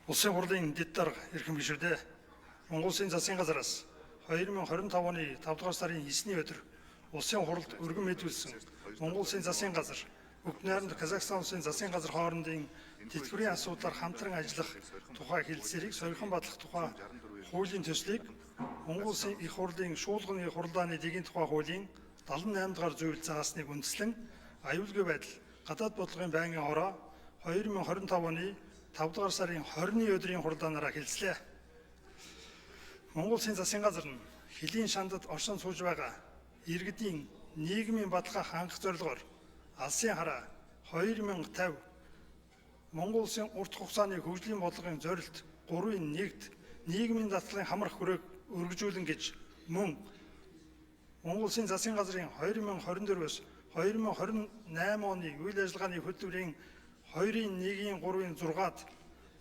Улсын хурлын дэд дарга эрхэм гишүүдээ Монгол Улсын засгийн газараас 2025 оны 5 дугаар сарын 9-ний өдөр улсын хурлд өргөн мэдүүлсэн Монгол Улсын засгийн газар, Бүгд найрамд Казахстан Улсын засгийн газар хоорондын тэтгэврийн асуудлаар хамтран ажиллах тухай хэлэлцээрийг сойрхон батлах тухай хуулийн төслийг Монгол Улсын их хурлын шуулганы хурлааны дэгийн тухай хуулийн 78 дугаар зүйл заасныг үндэслэн аюулгүй байдал гадаад бодлогын байнгын хороо 2025 оны 5 дугаар сарын 20-ны өдрийн хурлаанаараа хэлэлцлээ. Монгол Улсын засгийн газар нь хөлийн шандад оршин сууж байгаа иргэдийн нийгмийн баталгаа хангах зорилгоор алсын хараа 2050 Монгол Улсын урт хугацааны хөгжлийн бодлогын зорилт 3-1-т нийгмийн даатгалын хамрах хүрээг өргөжүүлэн гэж мөн Монгол Улсын засгийн газрын 2024-өөс 2028 оны үйл ажиллагааны хөтөлбөрийн 2-1-3-6-ад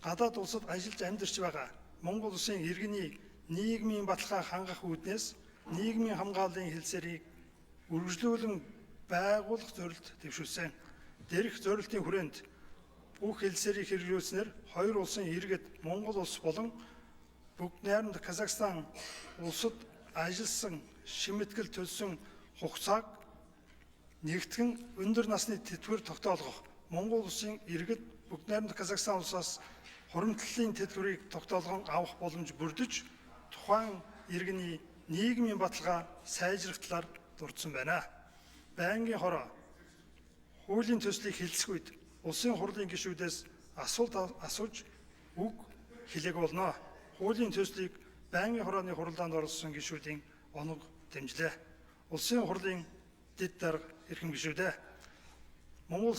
гадаад улсад ажиллаж амьдарч байгаа Монгол Улсын иргэний нийгмийн баталгаа хангах үүднээс нийгмийн хамгааллын хэлэлцээрийг үргэлжлүүлэн байгуулах зорилт дэвшүүлсэн. Дээрх зорилтын хүрээнд бүх хэлэлцээрийг хэрэгжүүлснээр хоёр улсын иргэд Монгол улс болон Бүгд найрамд Казахстан улсад ажилласан шимтгэл төлсөн хугацааг нэгтгэн өндөр насны тэтгэвэр тогтоолгох Монгол улсын иргэд Бүгд найрамд Казахстан улсаас хуримтлалын тэтгэврийг тогтоолгон авах боломж бүрдэж тухайн иргэний нийгмийн баталгаа сайжрах талаар дурдсан байна. Байнгын хороо хуулийн төслийг хэлэлцэх үед улсын хурлын гишүүдээс асуулт асууж үг хэлээг болно. Хуулийн төслийг байнгын хорооны хурлаанд оролцсон гишүүдийн оног дэмжлээ. Улсын хурлын дэд дарга эрхэм гишүүдээ Монгол